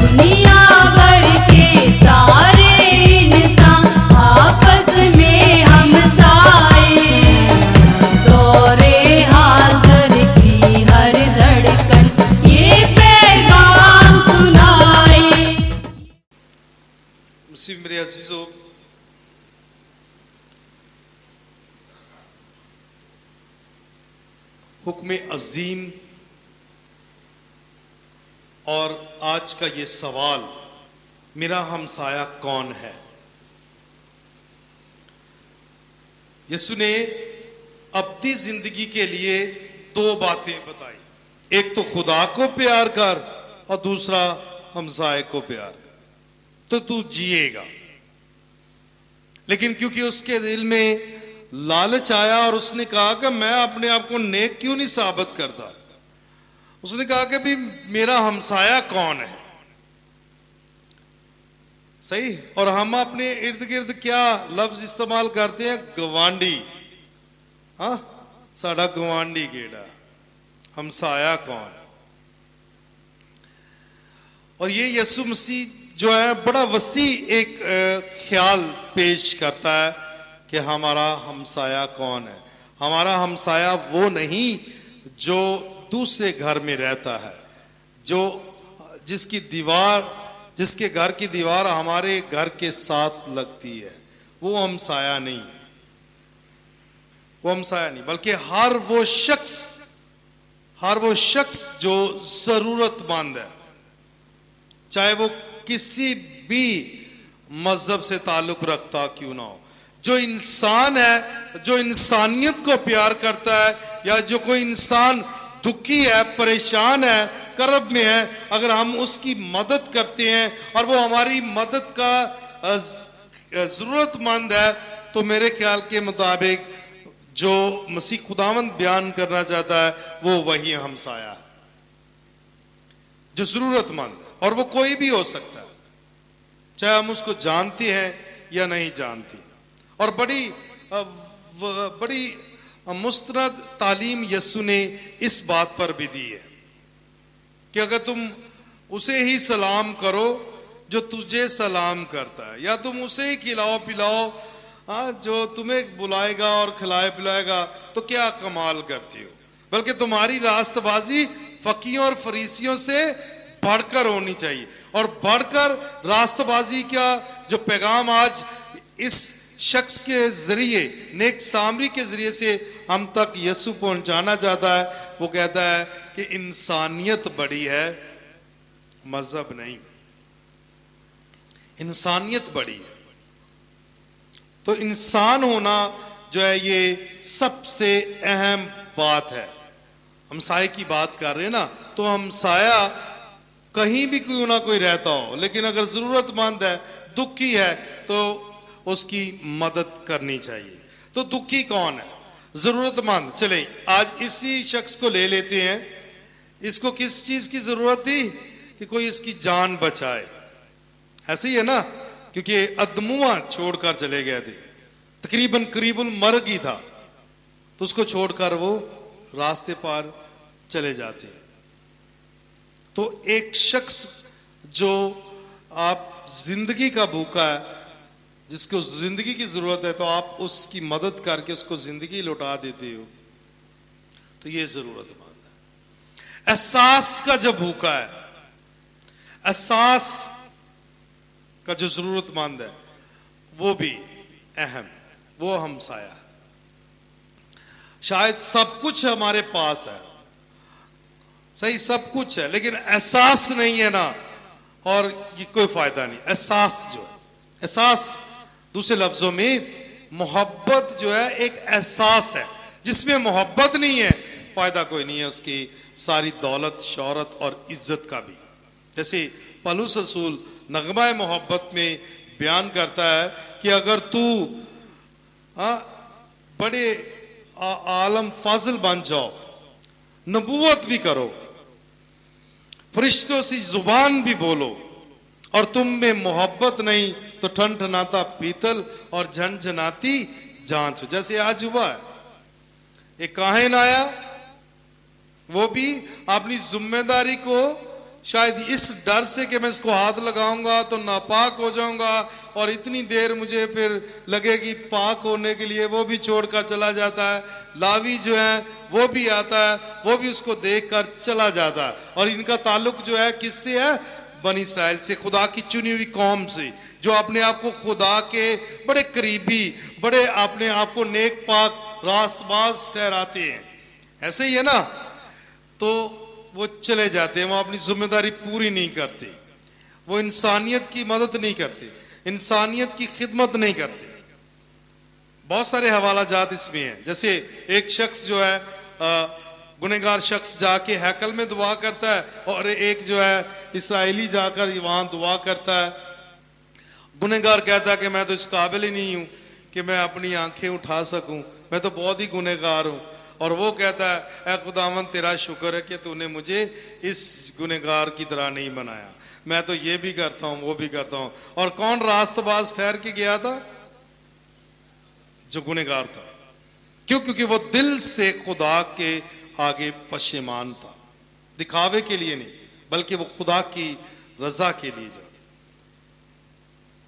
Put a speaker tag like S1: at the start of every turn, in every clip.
S1: दुनिया भर के सारे इंसान आपस में हमसाए, दौरे हाज़िर की हर धड़कन ये पैगाम सुनाए।
S2: मसीह मेरे अजीजों, हुक्म अजीम और आज का ये सवाल, मेरा हमसाया कौन है। यीशु ने अपनी जिंदगी के लिए दो बातें बताई, एक तो खुदा को प्यार कर और दूसरा हमसाए को प्यार कर, तो तू जिएगा। लेकिन क्योंकि उसके दिल में लालच आया और उसने कहा कि मैं अपने आप को नेक क्यों नहीं साबित करता, उसने कहा कि भी मेरा हमसाया कौन है। सही। और हम अपने इर्द गिर्द क्या लफ्ज इस्तेमाल करते हैं, गवांडी। हाँ, साड़ा गवांडी केड़ा, हमसाया कौन। और ये यीशु मसीह जो है बड़ा वसी एक ख्याल पेश करता है कि हमारा हमसाया कौन है। हमारा हमसाया वो नहीं जो दूसरे घर में रहता है, जो जिसके घर की दीवार हमारे घर के साथ लगती है, वो हमसाया नहीं, वो हमसाया नहीं, बल्कि हर वो शख्स जो जरूरतमंद है, चाहे वो किसी भी मजहब से ताल्लुक रखता क्यों ना हो, जो इंसान है, जो इंसानियत को प्यार करता है, या जो कोई इंसान दुखी है, परेशान है, कर्ब में है, अगर हम उसकी मदद करते हैं और वो हमारी मदद का जरूरतमंद है, तो मेरे ख्याल के मुताबिक जो मसीह खुदावंद बयान करना चाहता है वो वही हमसाया है, जो जरूरतमंद है। और वो कोई भी हो सकता है, चाहे हम उसको जानते हैं या नहीं जानते। और बड़ी मुस्तनद तालीम यीशु ने इस बात पर भी दी है कि अगर तुम उसे ही सलाम करो जो तुझे सलाम करता है, या तुम उसे ही खिलाओ पिलाओ जो तुम्हें बुलाएगा और खिलाए पिलाएगा, तो क्या कमाल करती हो। बल्कि तुम्हारी रास्तबाजी फकीयों और फरीसियों से बढ़कर होनी चाहिए। और बढ़कर रास्तबाजी का जो पैगाम आज इस शख्स के जरिए, नेक सामरी के जरिए से हम तक यीशु पहुंचाना चाहता है, वो कहता है कि इंसानियत बड़ी है, मजहब नहीं। इंसानियत बड़ी है। तो इंसान होना जो है ये सबसे अहम बात है। हमसाये की बात कर रहे हैं ना, तो हमसाया कहीं भी क्यों ना कोई रहता हो, लेकिन अगर जरूरतमंद है, दुखी है, तो उसकी मदद करनी चाहिए। तो दुखी कौन है, जरूरतमंद। चले आज इसी शख्स को ले लेते हैं। इसको किस चीज की जरूरत थी कि कोई इसकी जान बचाए, ऐसे ही है ना, क्योंकि अदमुआ छोड़कर चले गए थे, तकरीबन करीबन मर गई था, तो उसको छोड़कर वो रास्ते पार चले जाते हैं। तो एक शख्स जो आप जिंदगी का भूखा है, जिसको जिंदगी की जरूरत है, तो आप उसकी मदद करके उसको जिंदगी लौटा देते हो, तो ये जरूरतमंद है। एहसास का जो भूखा है, एहसास का जो जरूरतमंद है, वो भी अहम, वो हमसाया है। शायद सब कुछ हमारे पास है, सही, सब कुछ है, लेकिन एहसास नहीं है ना, और ये कोई फायदा नहीं। एहसास जो है, एहसास दूसरे लफ्जों में मोहब्बत जो है एक एहसास है। जिसमें मोहब्बत नहीं है, फायदा कोई नहीं है उसकी सारी दौलत, शोहरत और इज्जत का भी। जैसे पौलुस रसूल नगमा मोहब्बत में बयान करता है कि अगर तू बड़े आलम फाजिल बन जाओ, नबूवत भी करो, फरिश्तों से जुबान भी बोलो, और तुम में मोहब्बत नहीं, तो ठनठनाता पीतल और झनझनाती जांच। जैसे आज हुआ है, एक काहिन आया, वो भी अपनी जिम्मेदारी को शायद इस डर से कि मैं इसको हाथ लगाऊंगा तो नापाक हो जाऊंगा और इतनी देर मुझे फिर लगेगी पाक होने के लिए, वो भी छोड़कर चला जाता है। लावी जो है वो भी आता है, वो भी उसको देखकर चला जाता है। और इनका ताल्लुक जो है किससे है? बनी इस्राएल से, खुदा की चुनी हुई कौम से, जो अपने आप को खुदा के बड़े करीबी, बड़े अपने आप को नेक पाक रास्तबाज ठहराते हैं। ऐसे ही है ना, तो वो चले जाते हैं, वो अपनी जिम्मेदारी पूरी नहीं करते, वो इंसानियत की मदद नहीं करते, इंसानियत की खिदमत नहीं करते। बहुत सारे हवाला जात इसमें हैं। जैसे एक शख्स जो है गुनहगार शख्स जाके हैकल में दुआ करता है, और एक जो है इस्राएली जाकर वहां दुआ करता है। गुनहगार कहता है कि मैं तो इस काबिल ही नहीं हूं कि मैं अपनी आंखें उठा सकूं, मैं तो बहुत ही गुनहगार हूं। और वो कहता है, ऐ खुदावन तेरा शुक्र है कि तूने मुझे इस गुनहगार की तरह नहीं बनाया, मैं तो ये भी करता हूं वो भी करता हूं। और कौन रास्तबाज ठहर के गया था? जो गुनहगार था। क्यों? क्योंकि वो दिल से खुदा के आगे पशेमान था, दिखावे के लिए नहीं, बल्कि वो खुदा की रजा के लिए जो।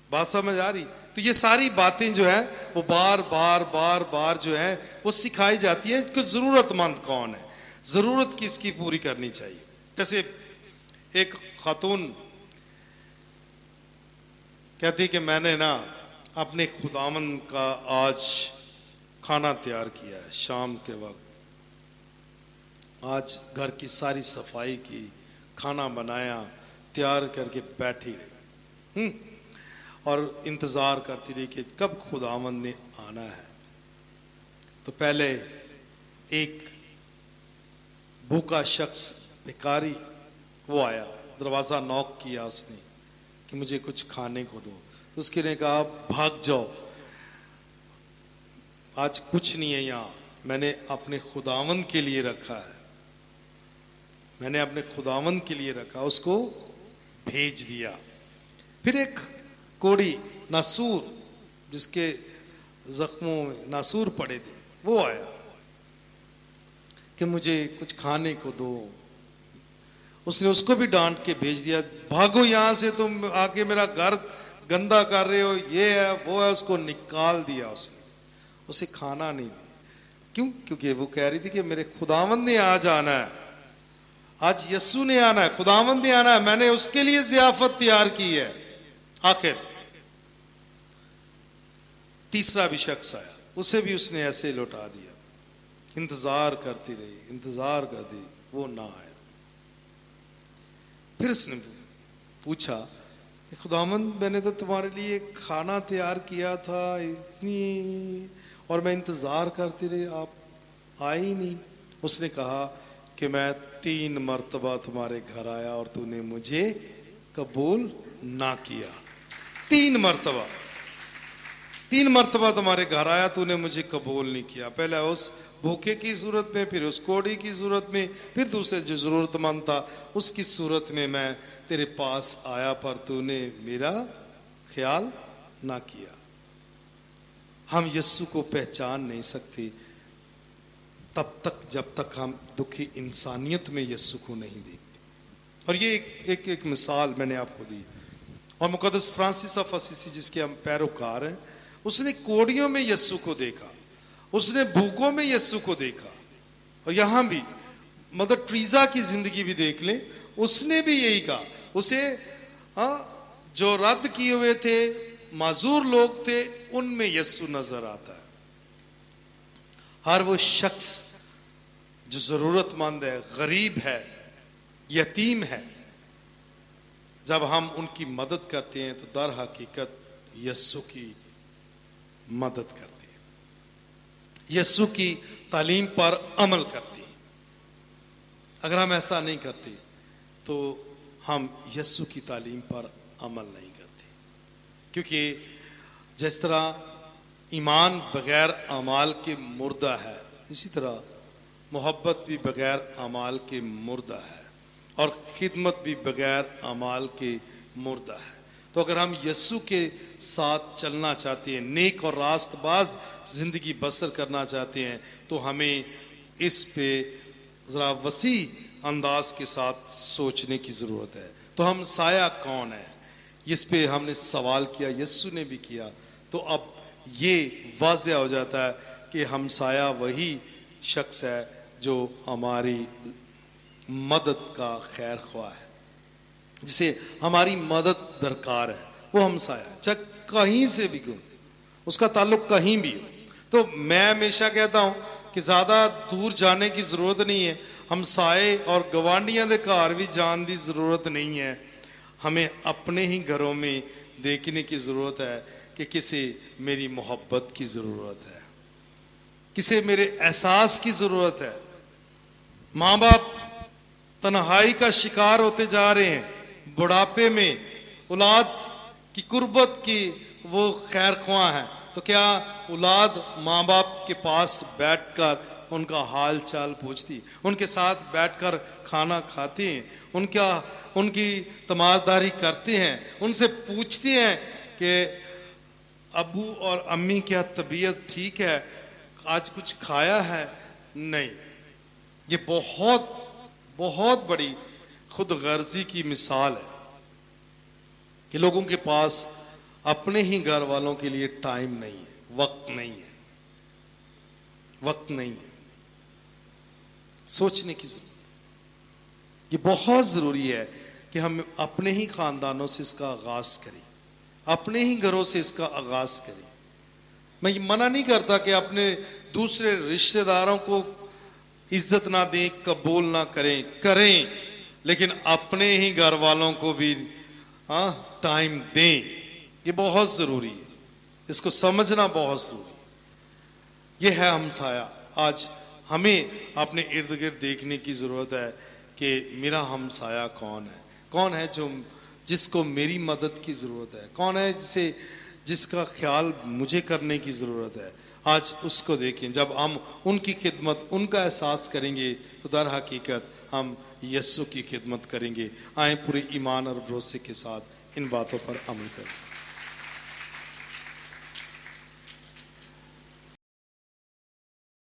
S2: बात समझ आ रही? तो ये सारी बातें जो है वो बार बार बार बार जो है वो सिखाई जाती है कि जरूरतमंद कौन है, जरूरत किसकी पूरी करनी चाहिए। जैसे एक खातून कहती कि मैंने ना अपने खुदावन का आज खाना तैयार किया है, शाम के वक्त आज घर की सारी सफाई की, खाना बनाया, तैयार करके बैठी रही और इंतजार करती रही कि कब खुदावंद ने आना है। तो पहले एक भूखा शख्स भिखारी वो आया, दरवाजा नॉक किया उसने कि मुझे कुछ खाने को दो। तो उसके ने कहा भाग जाओ, आज कुछ नहीं है यहाँ, मैंने अपने खुदावंद के लिए रखा है, मैंने अपने खुदावंद के लिए रखा। उसको भेज दिया। फिर एक कोड़ी नासूर, जिसके जख्मों में नासूर पड़े थे, वो आया कि मुझे कुछ खाने को दो। उसने उसको भी डांट के भेज दिया, भागो यहां से, तुम आके मेरा घर गंदा कर रहे हो, ये है वो है। उसको निकाल दिया उसने, उसे खाना नहीं दिया। क्यों? क्योंकि वो कह रही थी कि मेरे खुदावंद ने आज आना है, आज यस्सु ने आना है, खुदावंद ने आना है, मैंने उसके लिए जियाफत तैयार की है। आखिर तीसरा भी शख्स आया, उसे भी उसने ऐसे लौटा दिया। इंतजार करती रही, इंतजार कर दी, वो ना आया। फिर उसने पूछा, खुदावंद मैंने तो तुम्हारे लिए खाना तैयार किया था इतनी, और मैं इंतजार करती रही, आप आए ही नहीं। उसने कहा कि मैं 3 मर्तबा तुम्हारे घर आया और तूने मुझे कबूल ना किया। 3 मर्तबा, 3 मर्तबा तुम्हारे घर आया, तूने मुझे कबूल नहीं किया। पहले उस भूखे की सूरत में, फिर उस कोड़ी की सूरत में, फिर दूसरे जो जरूरतमंद था उसकी सूरत में मैं तेरे पास आया, पर तूने मेरा ख्याल ना किया। हम यस्सु को पहचान नहीं सकते तब तक जब तक हम दुखी इंसानियत में यस्सु को नहीं देखते। और ये एक मिसाल मैंने आपको दी। और मुकद्दस फ्रांसिस ऑफ असीसी, जिसके हम पैरोकार हैं, उसने कोड़ियों में यस्सु को देखा, उसने भूखों में यस्सु को देखा। और यहां भी मदर ट्रीजा की जिंदगी भी देख लें, उसने भी यही कहा। उसे जो रद्द किए हुए थे, माजूर लोग थे, उनमें यस्सु नजर आता है। हर वो शख्स जो जरूरतमंद है, गरीब है, यतीम है, जब हम उनकी मदद करते हैं तो दर हकीकत यस्सु की मदद करते हैं, यस्सु की तालीम पर अमल करते हैं। अगर हम ऐसा नहीं करते तो हम यस्सु की तालीम पर अमल नहीं करते। क्योंकि जिस तरह ईमान बगैर अमाल के मुर्दा है, इसी तरह मोहब्बत भी बगैर अमाल के मुर्दा है, और खिदमत भी बगैर अमाल के मुर्दा है। तो अगर हम यस्सु के साथ चलना चाहते हैं, नेक और रास्तबाज जिंदगी बसर करना चाहते हैं, तो हमें इस पे ज़रा वसी अंदाज के साथ सोचने की ज़रूरत है। तो हमसाया कौन है, इस पे हमने सवाल किया, यीशु ने भी किया। तो अब ये वाज़ेह हो जाता है कि हमसाया वही शख्स है जो हमारी मदद का खैर ख्वाह है, जिसे हमारी मदद दरकार है, वो हमसाया है, चाहे कहीं से भी क्यों, उसका ताल्लुक कहीं भी हो। तो मैं हमेशा कहता हूँ कि ज़्यादा दूर जाने की ज़रूरत नहीं है, हमसाए और गवांडियां दे घर भी जान की ज़रूरत नहीं है। हमें अपने ही घरों में देखने की ज़रूरत है कि किसे मेरी मोहब्बत की ज़रूरत है, किसे मेरे एहसास की ज़रूरत है। माँ बाप तन्हाई का शिकार होते जा रहे हैं, बुढ़ापे में औलाद की कुर्बत की वो खैर ख्वाह है, तो क्या औलाद माँ बाप के पास बैठकर उनका हाल चाल पूछती, उनके साथ बैठकर खाना खाती हैं, उनकी तमाशदारी करते हैं, उनसे पूछती हैं कि अबू और अम्मी क्या तबीयत ठीक है, आज कुछ खाया है? नहीं। ये बहुत बहुत बड़ी खुद गर्जी की मिसाल है कि लोगों के पास अपने ही घर वालों के लिए टाइम नहीं है, वक्त नहीं है, वक्त नहीं है। सोचने की जरूरत, ये बहुत जरूरी है कि हम अपने ही खानदानों से इसका आगाज करें, अपने ही घरों से इसका आगाज करें। मैं ये मना नहीं करता कि अपने दूसरे रिश्तेदारों को इज्जत ना दें, कबूल ना करें, लेकिन अपने ही घर वालों को भी टाइम दें। ये बहुत जरूरी है, इसको समझना बहुत जरूरी है। ये है हमसाया। आज हमें अपने इर्द गिर्द देखने की जरूरत है कि मेरा हमसाया कौन है जिसको मेरी मदद की जरूरत है, कौन है जिसका ख्याल मुझे करने की जरूरत है। आज उसको देखें। जब हम उनकी खिदमत, उनका एहसास करेंगे तो दर हकीकत हम यीशु की खिदमत करेंगे। आए पूरे ईमान और भरोसे के साथ इन बातों पर अमल करें।